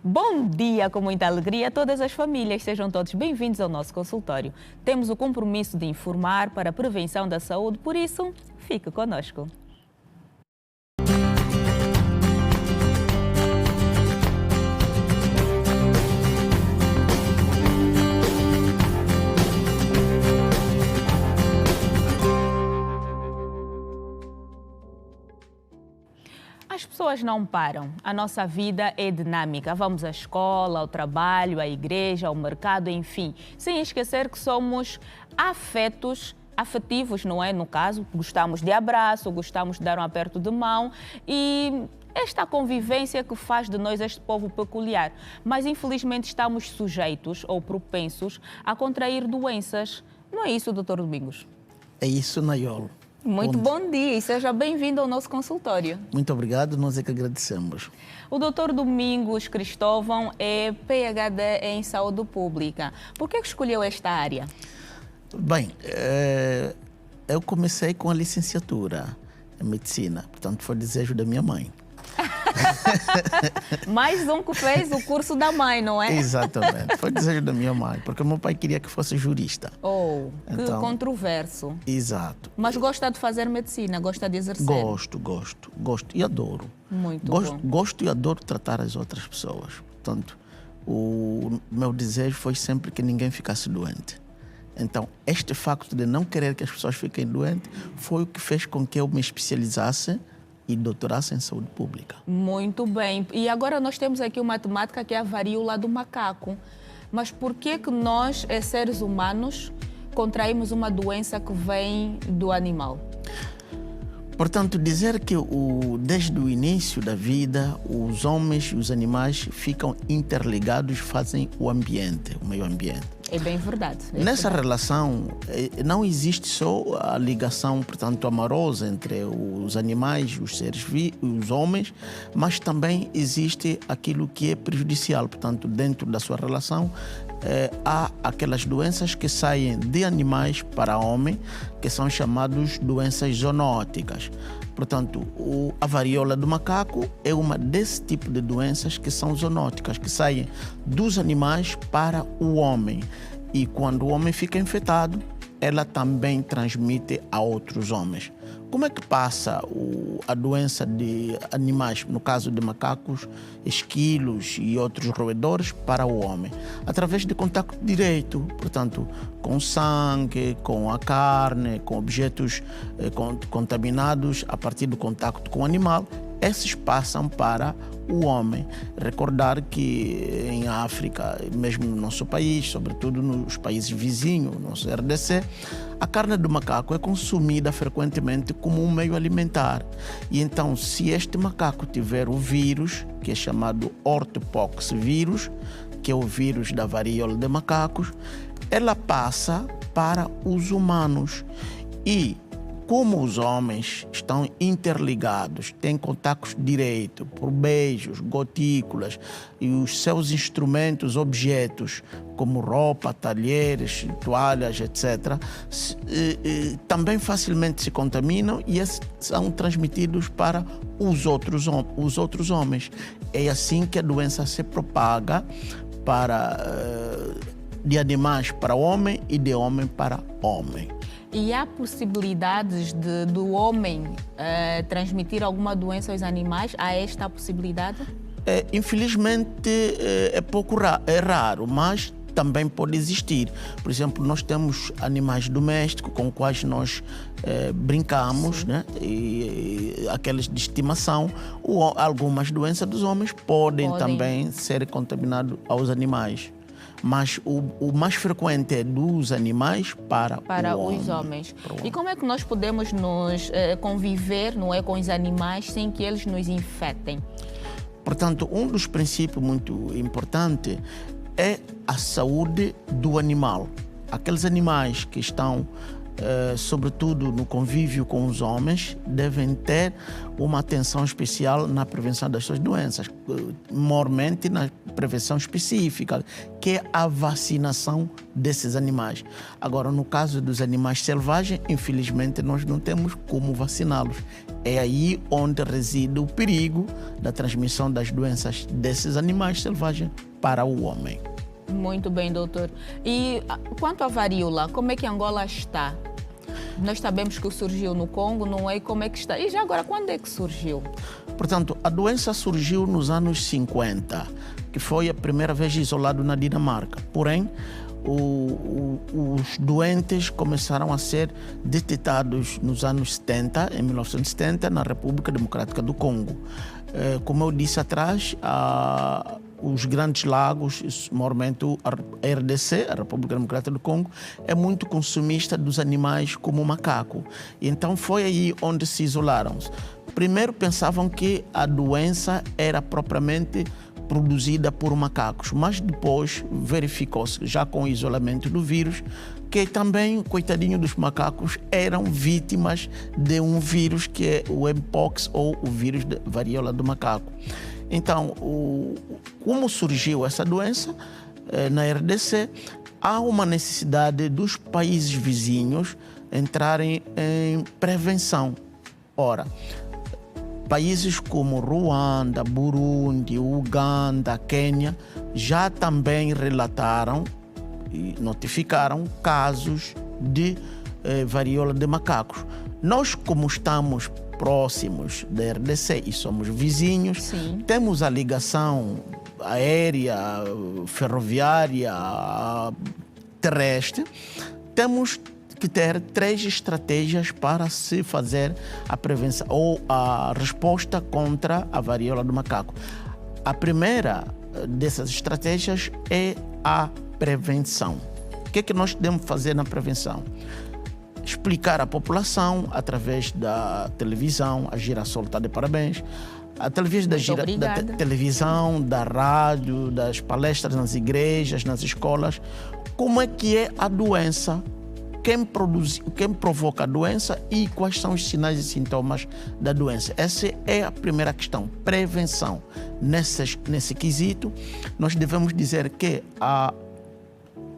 Bom dia, com muita alegria a todas as famílias. Sejam todos bem-vindos ao nosso consultório. Temos o compromisso de informar para a prevenção da saúde, por isso, fique conosco. As pessoas não param. A nossa vida é dinâmica. Vamos à escola, ao trabalho, à igreja, ao mercado, enfim. Sem esquecer que somos afetivos, não é? No caso, gostamos de abraço, gostamos de dar um aperto de mão e esta convivência que faz de nós este povo peculiar. Mas, infelizmente, estamos sujeitos ou propensos a contrair doenças. Não é isso, Dr. Domingos? É isso, Nayolo. Muito bom dia e seja bem-vindo ao nosso consultório. Muito obrigado, nós é que agradecemos. O Dr. Domingos Cristóvão é PhD em Saúde Pública. Por que escolheu esta área? Bem, eu comecei com a licenciatura em Medicina, portanto foi desejo da minha mãe. Mais um que fez o curso da mãe, não é? Exatamente, foi desejo da minha mãe, porque meu pai queria que fosse jurista. Oh, que controverso. Exato. Mas gosta de fazer medicina, gosta de exercer? Gosto e adoro. Muito bom. Gosto e adoro tratar as outras pessoas. Portanto, o meu desejo foi sempre que ninguém ficasse doente. Então, este facto de não querer que as pessoas fiquem doentes foi o que fez com que eu me especializasse e doutorasse em saúde pública. Muito bem. E agora nós temos aqui uma temática que é a varíola do macaco. Mas por que nós, seres humanos, contraímos uma doença que vem do animal? Portanto, dizer que desde o início da vida, os homens e os animais ficam interligados, fazem o meio ambiente. É bem verdade. Nessa relação, não existe só a ligação, portanto, amorosa entre os animais, os homens, mas também existe aquilo que é prejudicial. Portanto, dentro da sua relação, há aquelas doenças que saem de animais para homem, que são chamadas doenças zoonóticas. Portanto, a varíola do macaco é uma desse tipo de doenças que são zoonóticas, que saem dos animais para o homem. E quando o homem fica infectado, ela também transmite a outros homens. Como é que passa a doença de animais, no caso de macacos, esquilos e outros roedores, para o homem? Através de contato direto, portanto, com sangue, com a carne, com objetos contaminados a partir do contato com o animal. Esses passam para o homem. Recordar que em África, mesmo no nosso país, sobretudo nos países vizinhos, no nosso RDC, a carne do macaco é consumida frequentemente como um meio alimentar. E então, se este macaco tiver o vírus, que é chamado ortopox vírus, que é o vírus da varíola de macacos, ela passa para os humanos. E como os homens estão interligados, têm contatos diretos por beijos, gotículas e os seus instrumentos, objetos, como roupa, talheres, toalhas, etc., também facilmente se contaminam e são transmitidos para os outros homens. É assim que a doença se propaga de animais para homem e de homem para homem. E há possibilidades do homem transmitir alguma doença aos animais? Há esta possibilidade? Infelizmente é raro, mas também pode existir. Por exemplo, nós temos animais domésticos com os quais nós brincamos, né? E aqueles de estimação. Algumas doenças dos homens podem também ser contaminadas aos animais. Mas o mais frequente é dos animais para os homens. E como é que nós podemos conviver, não é, com os animais sem que eles nos infectem? Portanto, um dos princípios muito importantes é a saúde do animal. Aqueles animais que estão sobretudo no convívio com os homens, devem ter uma atenção especial na prevenção das suas doenças, maiormente na prevenção específica, que é a vacinação desses animais. Agora, no caso dos animais selvagens, infelizmente, nós não temos como vaciná-los. É aí onde reside o perigo da transmissão das doenças desses animais selvagens para o homem. Muito bem, doutor. E quanto à varíola, como é que Angola está? Nós sabemos que surgiu no Congo, não é? Como é que está? E já agora, quando é que surgiu? Portanto, a doença surgiu nos anos 50, que foi a primeira vez isolado na Dinamarca. Porém, os doentes começaram a ser detectados nos anos 70, em 1970, na República Democrática do Congo. Como eu disse atrás, os grandes lagos, maiormente a RDC, a República Democrática do Congo, é muito consumista dos animais como o macaco. E então foi aí onde se isolaram. Primeiro pensavam que a doença era propriamente produzida por macacos, mas depois verificou-se, já com o isolamento do vírus, que também, coitadinho dos macacos, eram vítimas de um vírus que é o Mpox, ou o vírus da varíola do macaco. Então, como surgiu essa doença na RDC, há uma necessidade dos países vizinhos entrarem em prevenção. Ora, países como Ruanda, Burundi, Uganda, Quênia já também relataram e notificaram casos de varíola de macacos. Nós, como estamos próximos da RDC e somos vizinhos, Sim, temos a ligação aérea, ferroviária, terrestre, temos que ter 3 estratégias para se fazer a prevenção ou a resposta contra a varíola do macaco. A primeira dessas estratégias é a prevenção. O que é que nós devemos fazer na prevenção? Explicar à população através da televisão, a Girassol está de parabéns, através da televisão, da rádio, das palestras nas igrejas, nas escolas, como é que é a doença, quem provoca a doença e quais são os sinais e sintomas da doença. Essa é a primeira questão, prevenção. Nesse quesito, nós devemos dizer que a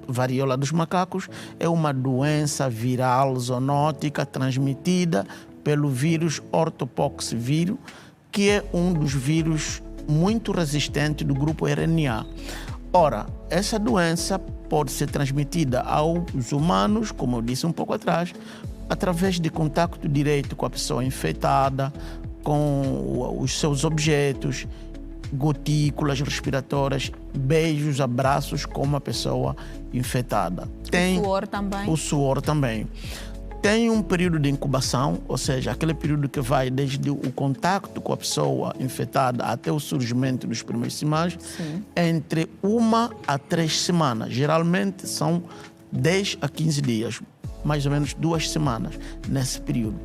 varíola dos macacos é uma doença viral zoonótica transmitida pelo vírus ortopoxvírus, que é um dos vírus muito resistentes do grupo RNA. Ora, essa doença pode ser transmitida aos humanos, como eu disse um pouco atrás, através de contato direto com a pessoa infectada, com os seus objetos, gotículas respiratórias, beijos, abraços com uma pessoa infectada. O suor também? O suor também. Tem um período de incubação, ou seja, aquele período que vai desde o contato com a pessoa infectada até o surgimento dos primeiros sinais, entre 1 a 3 semanas. Geralmente são 10 a 15 dias, mais ou menos 2 semanas nesse período.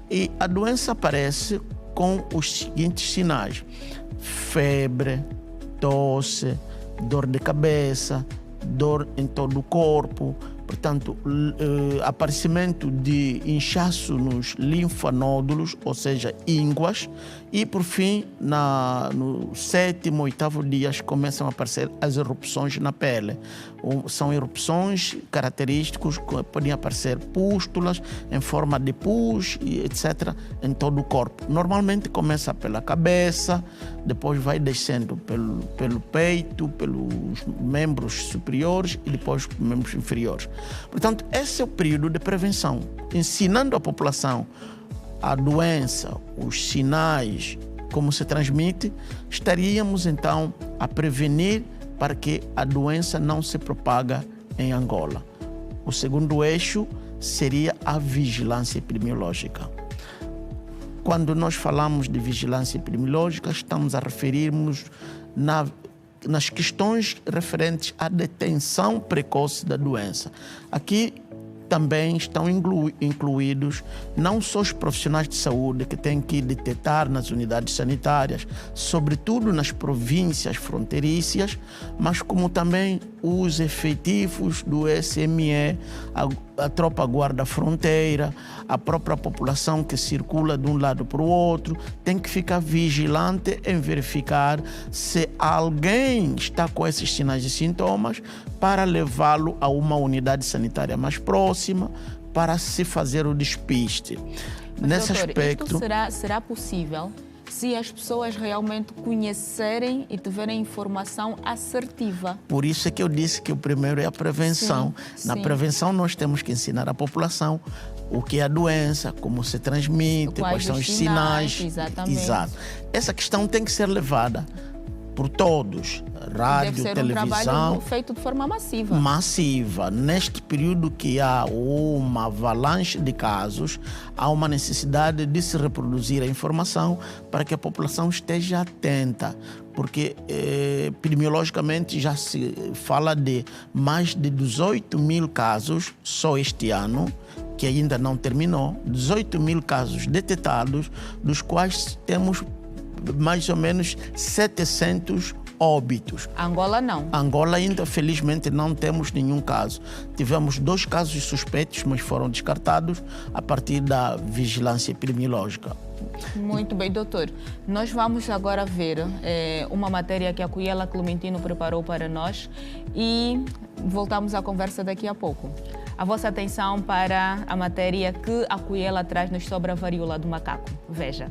E a doença aparece com os seguintes sinais: febre, tosse, dor de cabeça, dor em todo o corpo, portanto, aparecimento de inchaço nos linfanódulos, ou seja, ínguas, e por fim, no 7º, 8º dias, começam a aparecer as erupções na pele. São erupções características, podem aparecer pústulas em forma de pus, etc., em todo o corpo. Normalmente começa pela cabeça, depois vai descendo pelo peito, pelos membros superiores e depois membros inferiores. Portanto, esse é o período de prevenção, ensinando a população a doença, os sinais, como se transmite, estaríamos então a prevenir para que a doença não se propaga em Angola. O segundo eixo seria a vigilância epidemiológica. Quando nós falamos de vigilância epidemiológica, estamos a referirmos nas questões referentes à detenção precoce da doença. Aqui também estão incluídos não só os profissionais de saúde que têm que detectar nas unidades sanitárias, sobretudo nas províncias fronteiriças, mas como também os efetivos do SME, a tropa guarda a fronteira, a própria população que circula de um lado para o outro, tem que ficar vigilante em verificar se alguém está com esses sinais e sintomas para levá-lo a uma unidade sanitária mais próxima para se fazer o despiste. Mas, Nesse doutor, aspecto, isto será possível se as pessoas realmente conhecerem e tiverem informação assertiva? por isso é que eu disse que o primeiro é a prevenção. Sim, Na sim. prevenção nós temos que ensinar a população o que é a doença, como se transmite, quais são os sinais. Exatamente. Exato. Essa questão tem que ser levada por todos, Deve rádio, ser um televisão, trabalho feito de forma massiva. massiva. Neste período que há uma avalanche de casos, há uma necessidade de se reproduzir a informação para que a população esteja atenta, porque epidemiologicamente já se fala de mais de 18 mil casos só este ano, que ainda não terminou, 18 mil casos detectados, dos quais temos mais ou menos 700 óbitos. Angola não. Angola ainda, felizmente, não temos nenhum caso. Tivemos 2 casos suspeitos, mas foram descartados a partir da vigilância epidemiológica. Muito bem, doutor. Nós vamos agora ver uma matéria que a Cuyela Clementino preparou para nós e voltamos à conversa daqui a pouco. A vossa atenção para a matéria que a Cuyela traz-nos sobre a varíola do macaco. Veja.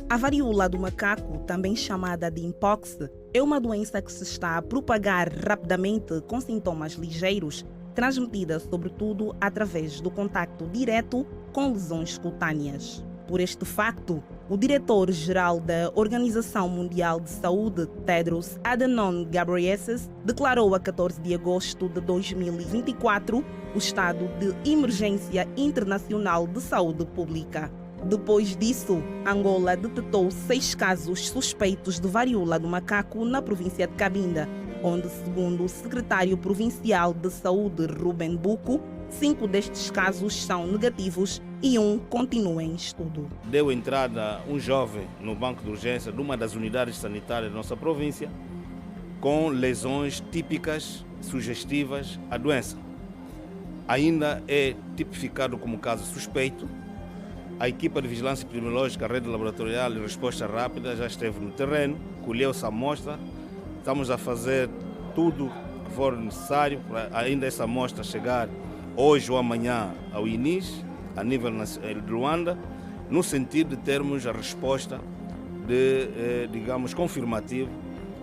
A varíola do macaco, também chamada de Mpox, é uma doença que se está a propagar rapidamente com sintomas ligeiros, transmitida sobretudo através do contacto direto com lesões cutâneas. Por este facto, o diretor-geral da Organização Mundial de Saúde, Tedros Adhanom Ghebreyesus, declarou a 14 de agosto de 2024 o estado de emergência internacional de saúde pública. Depois disso, Angola detectou 6 casos suspeitos de varíola do macaco na província de Cabinda, onde, segundo o secretário provincial de saúde, Ruben Buco, 5 destes casos são negativos e 1 continua em estudo. Deu entrada um jovem no banco de urgência de uma das unidades sanitárias da nossa província com lesões típicas, sugestivas à doença. Ainda é tipificado como caso suspeito. A equipa de vigilância epidemiológica, a rede laboratorial e resposta rápida já esteve no terreno, colheu-se a amostra. Estamos a fazer tudo que for necessário para ainda essa amostra chegar hoje ou amanhã ao INIS, a nível de Luanda, no sentido de termos a resposta digamos, confirmativa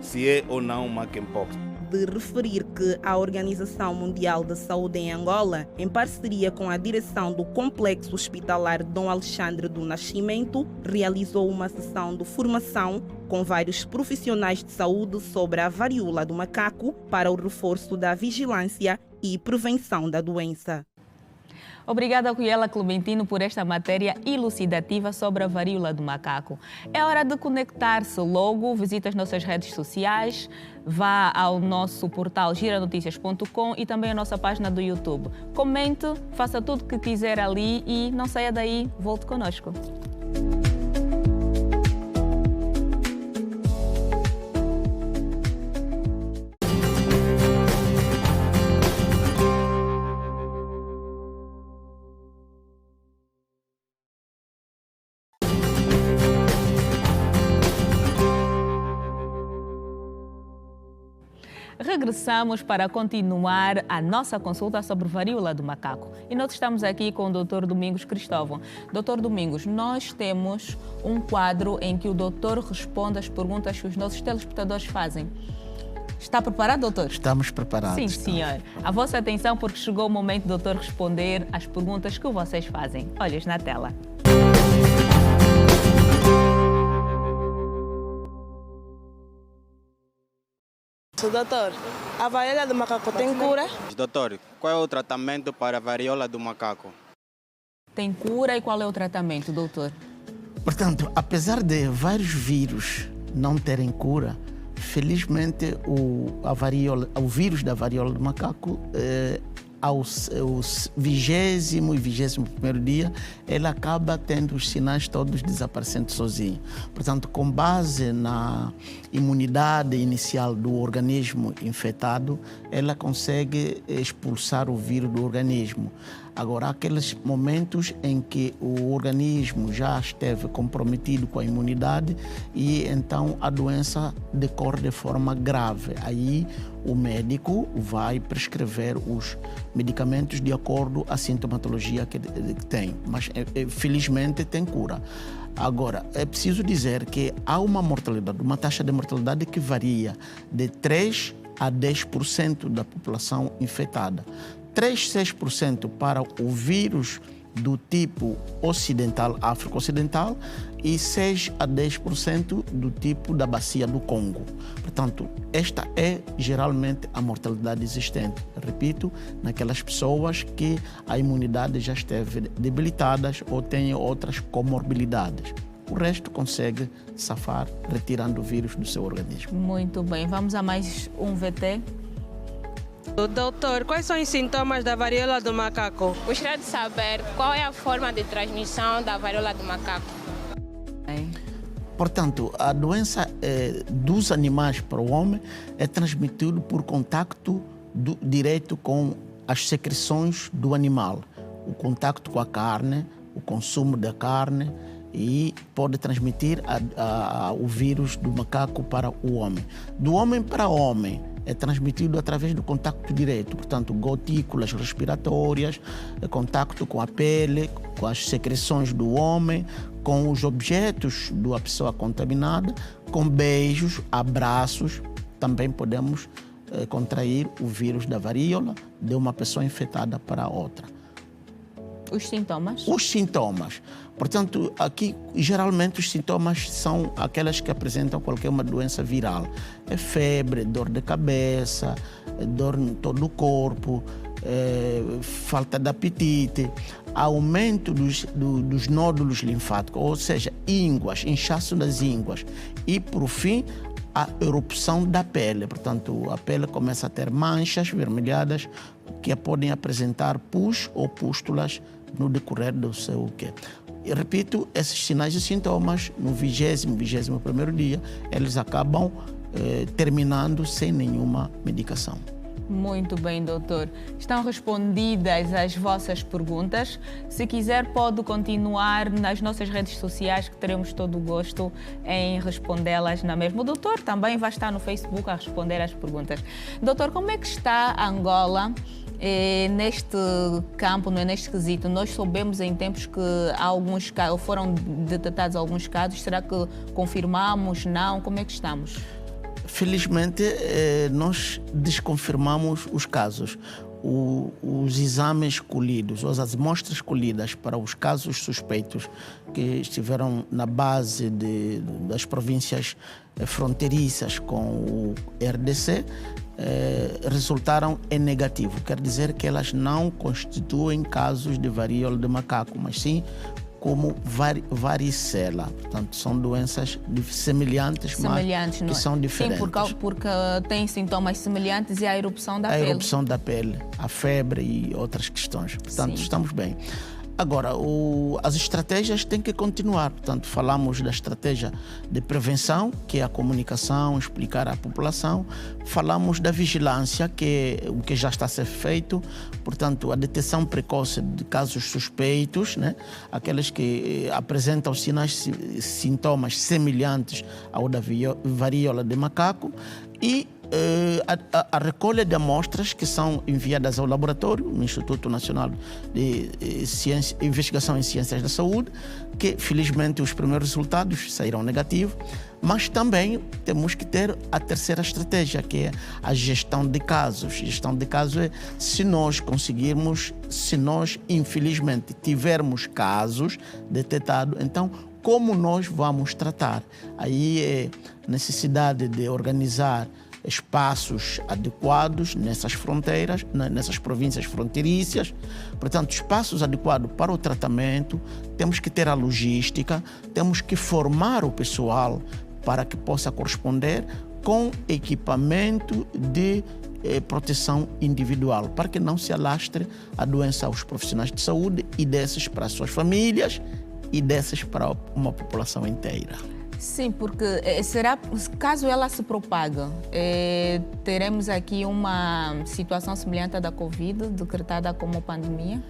se é ou não monkeypox. De referir que a Organização Mundial da Saúde em Angola, em parceria com a direção do Complexo Hospitalar Dom Alexandre do Nascimento, realizou uma sessão de formação com vários profissionais de saúde sobre a varíola do macaco para o reforço da vigilância e prevenção da doença. Obrigada, Cuyela Clementino, por esta matéria elucidativa sobre a varíola do macaco. É hora de conectar-se logo, visite as nossas redes sociais, vá ao nosso portal giranoticias.com e também a nossa página do YouTube. Comente, faça tudo o que quiser ali e não saia daí, volte conosco. Regressamos para continuar a nossa consulta sobre varíola do macaco. E nós estamos aqui com o Dr. Domingos Cristóvão. Dr. Domingos, nós temos um quadro em que o doutor responde às perguntas que os nossos telespectadores fazem. Está preparado, doutor? Estamos preparados. Sim, senhor. A vossa atenção, porque chegou o momento do doutor responder às perguntas que vocês fazem. Olhos na tela. Doutor, a varíola do macaco tem cura? Doutor, qual é o tratamento para a varíola do macaco? Tem cura e qual é o tratamento, doutor? Portanto, apesar de vários vírus não terem cura, felizmente o vírus da varíola do macaco ao 20º e 21º dia, ela acaba tendo os sinais todos desaparecendo sozinho. Portanto, com base na imunidade inicial do organismo infectado, ela consegue expulsar o vírus do organismo. Agora, há aqueles momentos em que o organismo já esteve comprometido com a imunidade e então a doença decorre de forma grave. Aí o médico vai prescrever os medicamentos de acordo à sintomatologia que tem, mas felizmente tem cura. Agora, é preciso dizer que há uma taxa de mortalidade que varia de 3 a 10% da população infectada. 3-6% para o vírus do tipo ocidental, África Ocidental, e 6 a 10% do tipo da bacia do Congo. Portanto, esta é geralmente a mortalidade existente. Repito, naquelas pessoas que a imunidade já esteve debilitada ou têm outras comorbilidades. O resto consegue safar, retirando o vírus do seu organismo. Muito bem, vamos a mais um VT. Doutor, quais são os sintomas da varíola do macaco? Gostaria de saber qual é a forma de transmissão da varíola do macaco. Portanto, a doença dos animais para o homem é transmitida por contacto direto com as secreções do animal. O contacto com a carne, o consumo da carne, e pode transmitir o vírus do macaco para o homem. Do homem para homem é transmitido através do contato direto, portanto, gotículas respiratórias, contato com a pele, com as secreções do homem, com os objetos da pessoa contaminada, com beijos, abraços. Também podemos contrair o vírus da varíola de uma pessoa infectada para outra. Os sintomas? Os sintomas. Portanto, aqui, geralmente, os sintomas são aquelas que apresentam qualquer uma doença viral. É febre, dor de cabeça, dor em todo o corpo, falta de apetite, aumento dos nódulos linfáticos, ou seja, ínguas, inchaço das ínguas. E, por fim, a erupção da pele. Portanto, a pele começa a ter manchas vermelhadas que podem apresentar pus ou pústulas no decorrer do seu quê. E repito, esses sinais e sintomas, no 20º, 21º dia, eles acabam terminando sem nenhuma medicação. Muito bem, doutor. Estão respondidas as vossas perguntas. Se quiser, pode continuar nas nossas redes sociais, que teremos todo o gosto em respondê-las na mesma. O doutor também vai estar no Facebook a responder às perguntas. Doutor, como é que está Angola neste campo, neste quesito? Nós soubemos em tempos que foram detectados alguns casos. Será que confirmamos? Não? Como é que estamos? Felizmente, nós desconfirmamos os casos. Os exames colhidos, ou as amostras colhidas para os casos suspeitos que estiveram na base das províncias fronteiriças com o RDC, resultaram em negativo. Quer dizer que elas não constituem casos de varíola de macaco, mas sim como varicela. Portanto, são doenças semelhantes, mas que são diferentes. Sim, porque têm sintomas semelhantes e a erupção da pele. A erupção da pele, a febre e outras questões. Portanto, sim, estamos bem. Agora, as estratégias têm que continuar. Portanto, falamos da estratégia de prevenção, que é a comunicação, explicar à população. Falamos da vigilância, que é o que já está a ser feito. Portanto, a detecção precoce de casos suspeitos, né? Aqueles que apresentam sintomas semelhantes ao da varíola de macaco. E a recolha de amostras que são enviadas ao laboratório, no Instituto Nacional de Investigação em Ciências da Saúde, que felizmente os primeiros resultados saíram negativos, mas também temos que ter a terceira estratégia, que é a gestão de casos. Gestão de casos é se nós infelizmente tivermos casos detectados, então como nós vamos tratar? Aí é necessidade de organizar espaços adequados nessas fronteiras, nessas províncias fronteiriças. Portanto, espaços adequados para o tratamento, temos que ter a logística, temos que formar o pessoal para que possa corresponder com equipamento de proteção individual, para que não se alastre a doença aos profissionais de saúde e desses para as suas famílias e desses para uma população inteira. Sim, porque caso ela se propaga, teremos aqui uma situação semelhante à da Covid, decretada como pandemia?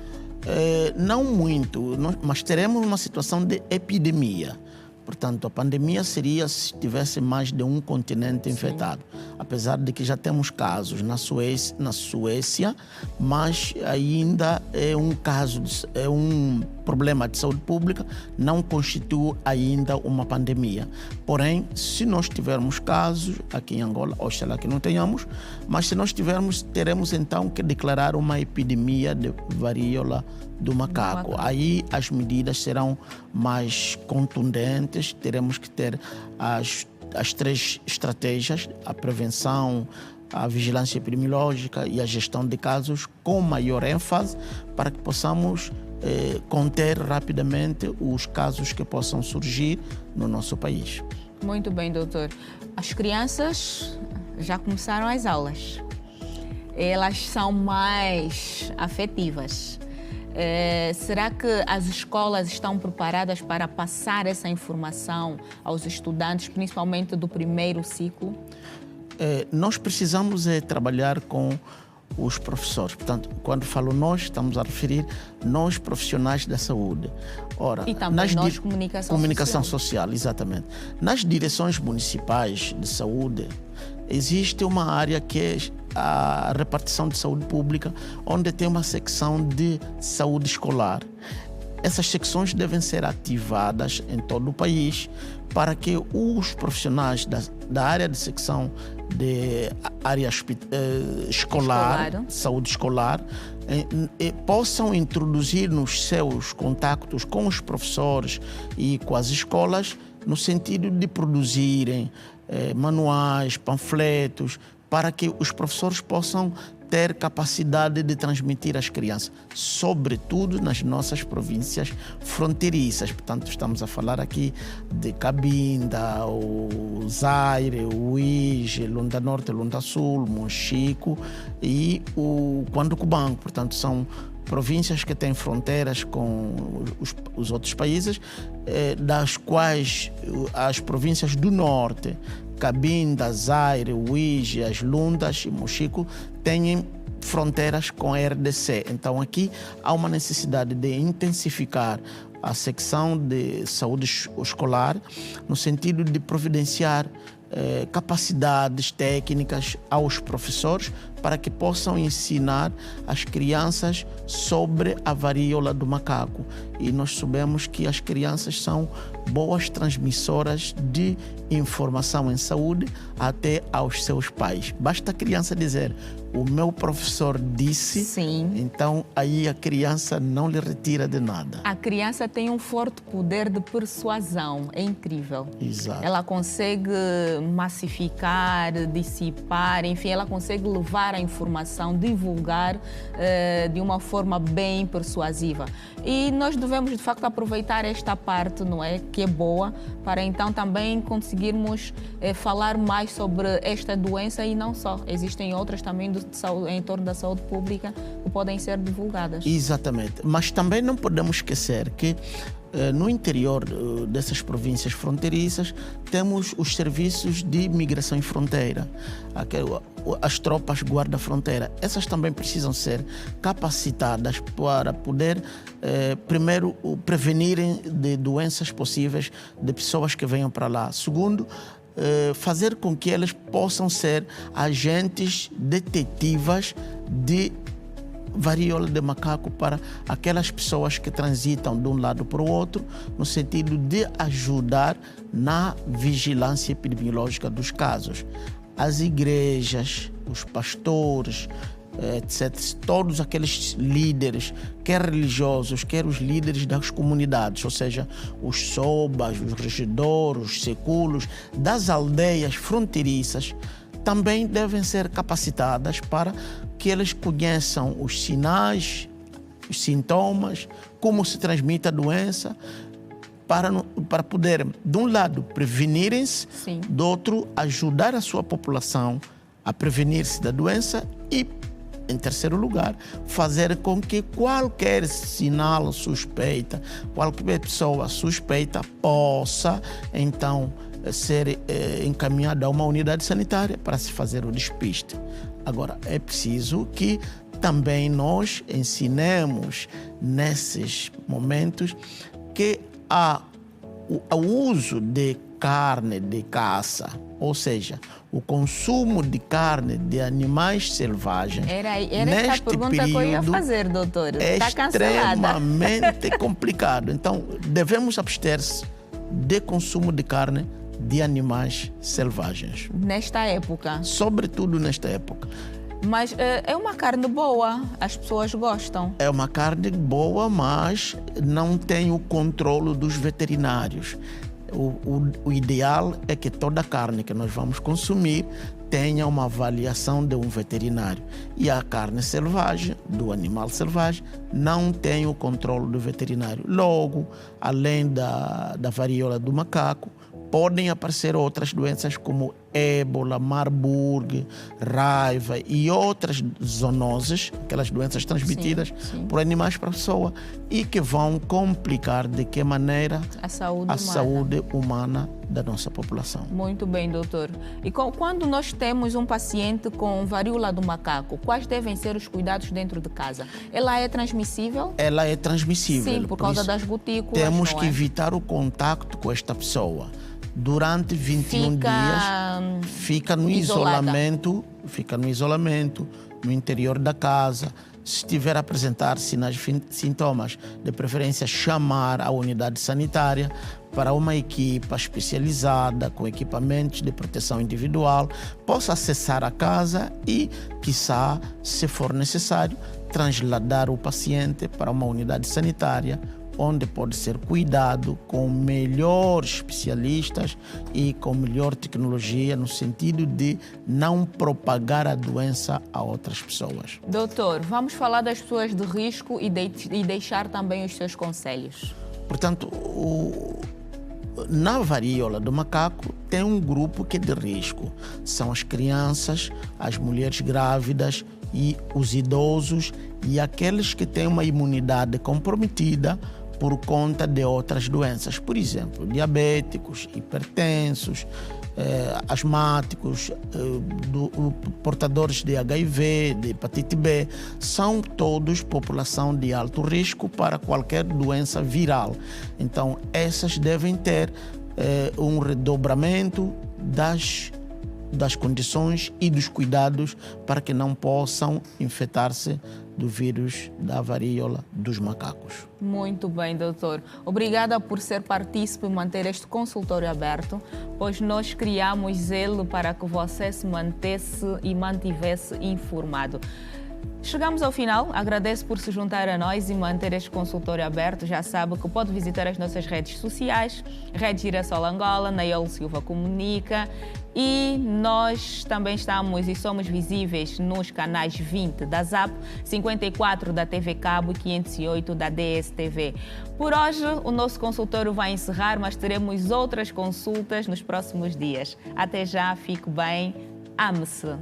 Não muito, mas teremos uma situação de epidemia. Portanto, a pandemia seria se tivesse mais de um continente infectado. Apesar de que já temos casos na Suécia, mas ainda é um problema de saúde pública, não constitui ainda uma pandemia. Porém, se nós tivermos casos aqui em Angola, oxalá que não tenhamos, mas se nós tivermos, teremos então que declarar uma epidemia de varíola do macaco. Aí as medidas serão mais contundentes, teremos que ter as 3 estratégias, a prevenção, a vigilância epidemiológica e a gestão de casos com maior ênfase para que possamos conter rapidamente os casos que possam surgir no nosso país. Muito bem, doutor. As crianças já começaram as aulas. Elas são mais afetivas. Será que as escolas estão preparadas para passar essa informação aos estudantes, principalmente do primeiro ciclo? Nós precisamos trabalhar com os professores. Portanto, quando falo nós, estamos a referir nós profissionais da saúde. Ora, e também nós, comunicação social, exatamente. Nas direções municipais de saúde, existe uma área que é a repartição de saúde pública, onde tem uma secção de saúde escolar. Essas secções devem ser ativadas em todo o país para que os profissionais da área de secção de área escolar, saúde escolar, possam introduzir nos seus contactos com os professores e com as escolas no sentido de produzirem manuais, panfletos, para que os professores possam ter capacidade de transmitir às crianças, sobretudo nas nossas províncias fronteiriças. Portanto, estamos a falar aqui de Cabinda, o Zaire, o Uíge, Lunda Norte, Lunda Sul, Monchico e o Quanducubango. Portanto, são províncias que têm fronteiras com os outros países, das quais as províncias do norte, Cabinda, Zaire, Uíge, as Lundas e Monchico, têm fronteiras com a RDC. Então aqui há uma necessidade de intensificar a secção de saúde escolar no sentido de providenciar capacidades técnicas aos professores para que possam ensinar as crianças sobre a varíola do macaco. E nós sabemos que as crianças são boas transmissoras de informação em saúde até aos seus pais. Basta a criança dizer: o meu professor disse. Sim. Então aí a criança não lhe retira de nada. A criança tem um forte poder de persuasão, é incrível. Exato. Ela consegue massificar, dissipar, enfim, ela consegue levar a informação, divulgar de uma forma bem persuasiva. E nós devemos, de facto, aproveitar esta parte, não é, que é boa, para então também conseguirmos falar mais sobre esta doença e não só. Existem outras também em torno da saúde pública que podem ser divulgadas. Exatamente. Mas também não podemos esquecer que no interior dessas províncias fronteiriças temos os serviços de migração e fronteira, as tropas guarda-fronteira. Essas também precisam ser capacitadas para poder, primeiro, prevenirem de doenças possíveis de pessoas que venham para lá. Segundo, fazer com que elas possam ser agentes detetivas de varíola de macaco para aquelas pessoas que transitam de um lado para o outro, no sentido de ajudar na vigilância epidemiológica dos casos. As igrejas, os pastores, etc., todos aqueles líderes, quer religiosos, quer os líderes das comunidades, ou seja, os sobas, os regedores, os seculos, das aldeias fronteiriças, também devem ser capacitadas para que eles conheçam os sinais, os sintomas, como se transmite a doença, para poder, de um lado, prevenirem-se, do outro, ajudar a sua população a prevenir-se da doença e, em terceiro lugar, fazer com que qualquer sinal suspeita, qualquer pessoa suspeita possa, então, ser encaminhada a uma unidade sanitária para se fazer o despiste. Agora, é preciso que também nós ensinemos, nesses momentos, que o uso de carne de caça, ou seja, o consumo de carne de animais selvagens. Era essa a pergunta que eu ia fazer, doutor. Está cancelada. Extremamente complicado. Então, devemos abster-se de consumo de carne de animais selvagens. Nesta época? Sobretudo nesta época. Mas é uma carne boa, as pessoas gostam. É uma carne boa, mas não tem o controle dos veterinários. O ideal é que toda a carne que nós vamos consumir tenha uma avaliação de um veterinário. E a carne selvagem, do animal selvagem, não tem o controle do veterinário. Logo, além da varíola do macaco, podem aparecer outras doenças como ébola, Marburg, raiva e outras zoonoses, aquelas doenças transmitidas por animais para a pessoa e que vão complicar de que maneira a saúde humana da nossa população. Muito bem, doutor. E quando nós temos um paciente com varíola do macaco, quais devem ser os cuidados dentro de casa? Ela é transmissível? Ela é transmissível. Sim, por causa das gotículas. Temos que evitar o contato com esta pessoa. Durante 21 dias, fica no isolamento, no interior da casa. Se estiver a apresentar sinais, sintomas, de preferência chamar a unidade sanitária para uma equipa especializada com equipamentos de proteção individual, possa acessar a casa e, quiçá, se for necessário, trasladar o paciente para uma unidade sanitária onde pode ser cuidado com melhores especialistas e com melhor tecnologia, no sentido de não propagar a doença a outras pessoas. Doutor, vamos falar das pessoas de risco e deixar também os seus conselhos. Portanto, na varíola do macaco tem um grupo que é de risco. São as crianças, as mulheres grávidas e os idosos e aqueles que têm uma imunidade comprometida por conta de outras doenças, por exemplo, diabéticos, hipertensos, asmáticos, portadores de HIV, de hepatite B, são todos população de alto risco para qualquer doença viral. Então, essas devem ter um redobramento das condições e dos cuidados para que não possam infectar-se do vírus da varíola dos macacos. Muito bem, doutor. Obrigada por ser partícipe e manter este consultório aberto, pois nós criamos ele para que você se mantesse e mantivesse informado. Chegamos ao final, agradeço por se juntar a nós e manter este consultório aberto. Já sabe que pode visitar as nossas redes sociais, Rede Girassol Angola, Naiolo Silva Comunica, e nós também estamos e somos visíveis nos canais 20 da ZAP, 54 da TV Cabo e 508 da DSTV. Por hoje, o nosso consultório vai encerrar, mas teremos outras consultas nos próximos dias. Até já, fique bem, ame-se.